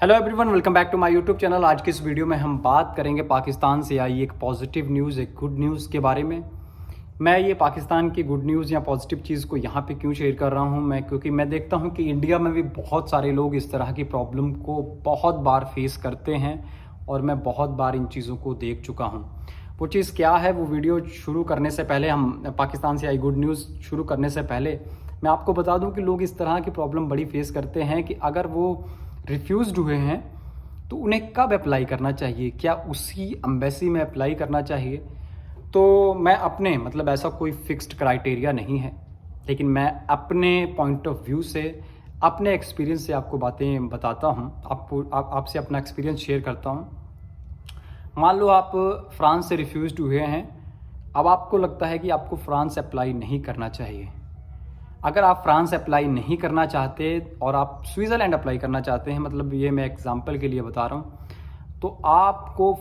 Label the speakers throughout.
Speaker 1: Hello everyone, welcome back to my YouTube channel. आज की इस वीडियो में हम बात करेंगे पाकिस्तान से आई एक पॉजिटिव न्यूज़, एक गुड न्यूज़ के बारे में। मैं ये पाकिस्तान की गुड न्यूज़ या पॉजिटिव चीज़ को यहाँ पे क्यों शेयर कर रहा हूँ क्योंकि मैं देखता हूँ कि इंडिया में भी बहुत सारे लोग इस तरह की प्रॉब्लम को बहुत बार फेस करते हैं और मैं बहुत बार इन चीज़ों को देख चुका हूँ। वो चीज़ क्या है, वो वीडियो शुरू करने से पहले, हम पाकिस्तान से आई गुड न्यूज़ शुरू करने से पहले मैं आपको बता दूँ कि लोग इस तरह की प्रॉब्लम बड़ी फेस करते हैं कि अगर वो रिफ्यूज़्ड हुए हैं तो उन्हें कब अप्लाई करना चाहिए, क्या उसी एम्बेसी में अप्लाई करना चाहिए। तो मैं अपने ऐसा कोई फिक्स्ड क्राइटेरिया नहीं है, लेकिन मैं अपने पॉइंट ऑफ व्यू से, अपने एक्सपीरियंस से आपको बातें बताता हूँ, आपसे अपना एक्सपीरियंस शेयर करता हूँ। मान लो आप फ्रांस से रिफ्यूज़्ड हुए हैं, अब आपको लगता है कि आपको फ्रांस अप्लाई नहीं करना चाहिए। अगर आप फ्रांस अप्लाई नहीं करना चाहते और आप स्विट्ज़रलैंड अप्लाई करना चाहते हैं, ये मैं एग्जांपल के लिए बता रहा हूँ, तो आपको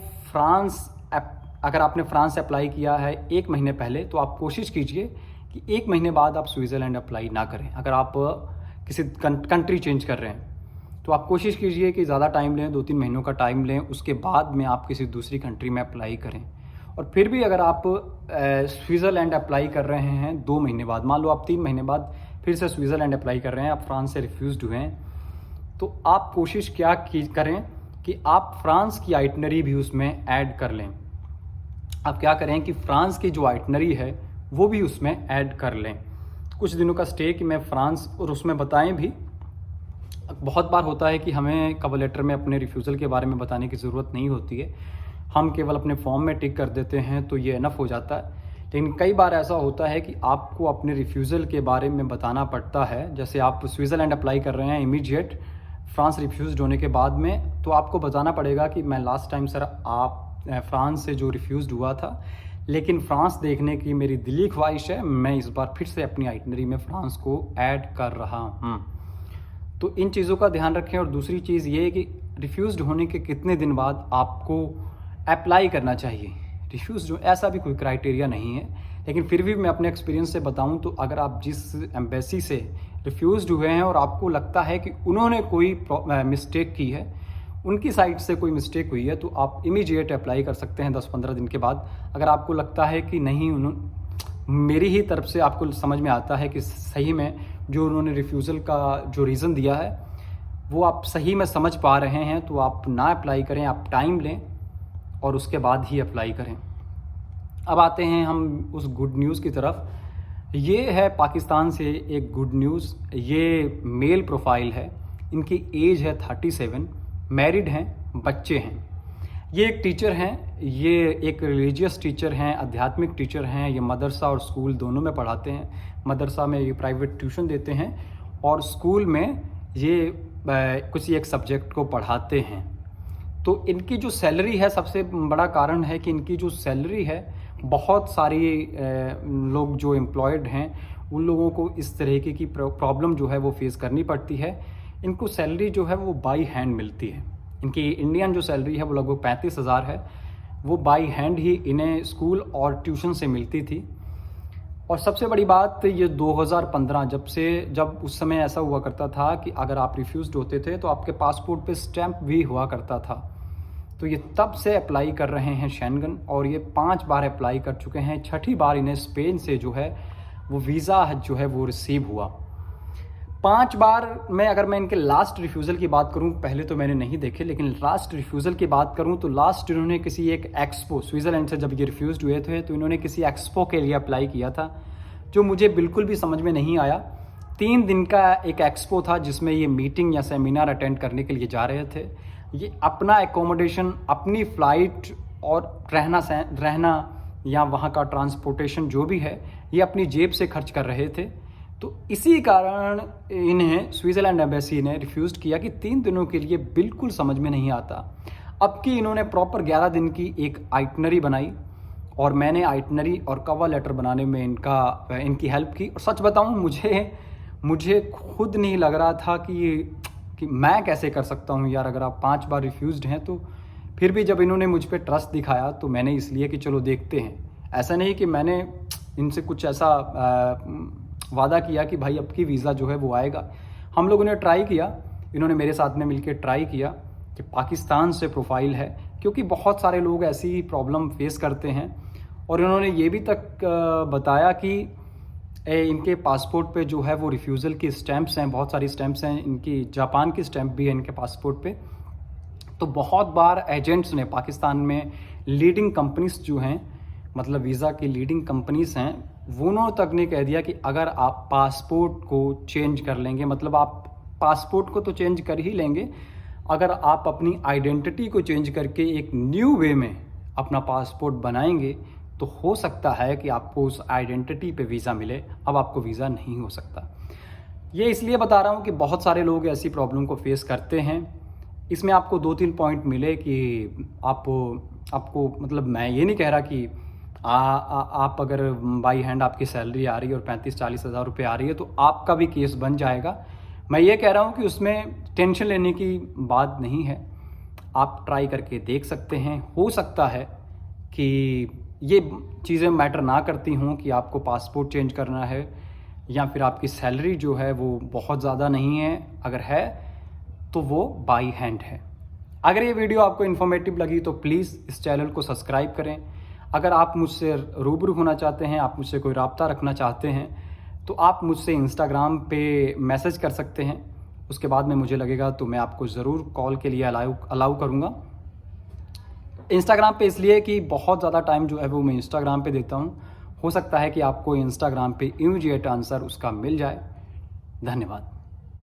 Speaker 1: अगर आपने फ्रांस अप्लाई किया है 1 महीने पहले, तो आप कोशिश कीजिए कि 1 महीने बाद आप स्विट्ज़रलैंड अप्लाई ना करें। अगर आप किसी कंट्री चेंज कर रहे हैं तो आप कोशिश कीजिए कि ज़्यादा टाइम लें, 2-3 महीनों का टाइम लें, उसके बाद में आप किसी दूसरी कंट्री में अप्लाई करें। और फिर भी अगर आप स्विट्ज़रलैंड अप्लाई कर रहे हैं 2 महीने बाद, मान लो आप 3 महीने बाद फिर से स्विट्ज़रलैंड अप्लाई कर रहे हैं, आप फ्रांस से रिफ्यूज़्ड हुए हैं, तो आप कोशिश करें कि आप फ्रांस की आइटनरी भी उसमें ऐड कर लें। आप क्या करें कि फ्रांस की जो आइटनरी है वो भी उसमें ऐड कर लें। कुछ दिनों का स्टे कि मैं फ्रांस, और उसमें बताएं भी। बहुत बार होता है कि हमें कवर लेटर में अपने रिफ्यूज़ल के बारे में बताने की ज़रूरत नहीं होती है, हम केवल अपने फॉर्म में टिक कर देते हैं तो ये इनफ हो जाता है। लेकिन कई बार ऐसा होता है कि आपको अपने रिफ्यूज़ल के बारे में बताना पड़ता है। जैसे आप स्विट्ज़रलैंड अप्लाई कर रहे हैं इमीडिएट फ्रांस रिफ्यूज़्ड होने के बाद में, तो आपको बताना पड़ेगा कि मैं लास्ट टाइम सर आप फ्रांस से जो रिफ्यूज़्ड हुआ था, लेकिन फ्रांस देखने की मेरी दिली ख्वाहिश है, मैं इस बार फिर से अपनी आइटनरी में फ्रांस को ऐड कर रहा हूँ। तो इन चीज़ों का ध्यान रखें। और दूसरी चीज़ ये है कि रिफ्यूज़्ड होने के कितने दिन बाद आपको अप्लाई करना चाहिए। रिफ्यूज़ ऐसा भी कोई क्राइटेरिया नहीं है, लेकिन फिर भी मैं अपने एक्सपीरियंस से बताऊं तो अगर आप जिस एम्बेसी से रिफ्यूज़्ड हुए हैं और आपको लगता है कि उन्होंने कोई मिस्टेक की है, उनकी साइड से कोई मिस्टेक हुई है, तो आप इमीडिएट अप्लाई कर सकते हैं 10-15 दिन के बाद। अगर आपको लगता है कि नहीं, मेरी ही तरफ से आपको समझ में आता है कि सही में जो उन्होंने रिफ्यूज़ल का जो रीज़न दिया है वो आप सही में समझ पा रहे हैं, तो आप ना अप्लाई करें, आप टाइम लें और उसके बाद ही अप्लाई करें। अब आते हैं हम उस गुड न्यूज़ की तरफ। ये है पाकिस्तान से एक गुड न्यूज़। ये मेल प्रोफाइल है, इनकी एज है 37, मैरिड हैं, बच्चे हैं। ये एक टीचर हैं, ये एक रिलीजियस टीचर हैं, आध्यात्मिक टीचर हैं। ये मदरसा और स्कूल दोनों में पढ़ाते हैं। मदरसा में ये प्राइवेट ट्यूशन देते हैं और स्कूल में ये किसी एक सब्जेक्ट को पढ़ाते हैं। तो इनकी जो सैलरी है, सबसे बड़ा कारण है कि इनकी जो सैलरी है, बहुत सारी लोग जो एम्प्लॉयड हैं उन लोगों को इस तरीके की प्रॉब्लम जो है वो फेस करनी पड़ती है। इनको सैलरी जो है वो बाई हैंड मिलती है। इनकी इंडियन जो सैलरी है वो लगभग 35,000 है, वो बाई हैंड ही इन्हें स्कूल और ट्यूशन से मिलती थी। और सबसे बड़ी बात, ये 2015 जब उस समय ऐसा हुआ करता था कि अगर आप रिफ्यूज़्ड होते थे तो आपके पासपोर्ट पे स्टैंप भी हुआ करता था। तो ये तब से अप्लाई कर रहे हैं शेंगन, और ये 5 बार अप्लाई कर चुके हैं। 6ठी बार इन्हें स्पेन से जो है वो वीज़ा जो है वो रिसीव हुआ। 5 बार में अगर मैं इनके लास्ट रिफ्यूज़ल की बात करूं, पहले तो मैंने नहीं देखे, लेकिन लास्ट रिफ्यूज़ल की बात करूं तो लास्ट इन्होंने किसी एक एक्सपो, स्विट्ज़रलैंड से जब ये रिफ्यूज़्ड हुए थे तो इन्होंने किसी एक्सपो के लिए अप्लाई किया था, जो मुझे बिल्कुल भी समझ में नहीं आया। 3 दिन का एक एक्सपो था जिसमें ये मीटिंग या सेमिनार अटेंड करने के लिए जा रहे थे। ये अपना एकोमोडेशन, अपनी फ़्लाइट और रहना या वहाँ का ट्रांसपोर्टेशन जो भी है, ये अपनी जेब से खर्च कर रहे थे। तो इसी कारण इन्हें स्विट्ज़रलैंड एम्बेसी ने रिफ्यूज़ किया कि 3 दिनों के लिए बिल्कुल समझ में नहीं आता। अब की इन्होंने प्रॉपर 11 दिन की एक आइटनरी बनाई और मैंने आइटनरी और कवर लेटर बनाने में इनकी हेल्प की। और सच बताऊं, मुझे खुद नहीं लग रहा था कि मैं कैसे कर सकता हूं यार। अगर आप 5 बार रिफ्यूज़्ड हैं, तो फिर भी जब इन्होंने मुझ पर ट्रस्ट दिखाया तो मैंने इसलिए कि चलो देखते हैं। ऐसा नहीं कि मैंने इनसे कुछ ऐसा वादा किया कि भाई अब की वीज़ा जो है वो आएगा। हम लोगों ने ट्राई किया, इन्होंने मेरे साथ में मिलकर ट्राई किया कि पाकिस्तान से प्रोफाइल है, क्योंकि बहुत सारे लोग ऐसी प्रॉब्लम फेस करते हैं। और इन्होंने ये भी तक बताया कि इनके पासपोर्ट पे जो है वो रिफ्यूज़ल की स्टैंप्स हैं, बहुत सारी स्टैंप्स हैं, इनकी जापान की स्टैंप भी है इनके पासपोर्ट पे। तो बहुत बार एजेंट्स ने पाकिस्तान में लीडिंग कंपनीज जो हैं, मतलब वीज़ा की लीडिंग कंपनीज हैं, उन्होंने तक ने कह दिया कि अगर आप पासपोर्ट को चेंज कर लेंगे, मतलब आप पासपोर्ट को तो चेंज कर ही लेंगे, अगर आप अपनी आइडेंटिटी को चेंज करके एक न्यू वे में अपना पासपोर्ट बनाएंगे तो हो सकता है कि आपको उस आइडेंटिटी पे वीज़ा मिले। अब आपको वीज़ा नहीं हो सकता। ये इसलिए बता रहा हूँ कि बहुत सारे लोग ऐसी प्रॉब्लम को फेस करते हैं। इसमें आपको 2-3 पॉइंट मिले कि आपको मतलब मैं ये नहीं कह रहा कि आप अगर बाई हैंड आपकी सैलरी आ रही है और 35-40 हज़ार रुपये आ रही है तो आपका भी केस बन जाएगा। मैं ये कह रहा हूँ कि उसमें टेंशन लेने की बात नहीं है। आप ट्राई करके देख सकते हैं। हो सकता है कि ये चीज़ें मैटर ना करती हों कि आपको पासपोर्ट चेंज करना है या फिर आपकी सैलरी जो है वो बहुत ज़्यादा नहीं है। अगर है तो वो बाई हैंड है। अगर ये वीडियो आपको इन्फॉर्मेटिव लगी तो प्लीज़ इस चैनल को सब्सक्राइब करें। अगर आप मुझसे रूबरू होना चाहते हैं, आप मुझसे कोई राब्ता रखना चाहते हैं, तो आप मुझसे इंस्टाग्राम पे मैसेज कर सकते हैं। उसके बाद में मुझे लगेगा तो मैं आपको ज़रूर कॉल के लिए अलाउ करूँगा। इंस्टाग्राम पे इसलिए कि बहुत ज़्यादा टाइम जो है वो मैं इंस्टाग्राम पे देता हूँ। हो सकता है कि आपको इंस्टाग्राम पे इमीडिएट आंसर उसका मिल जाए। धन्यवाद।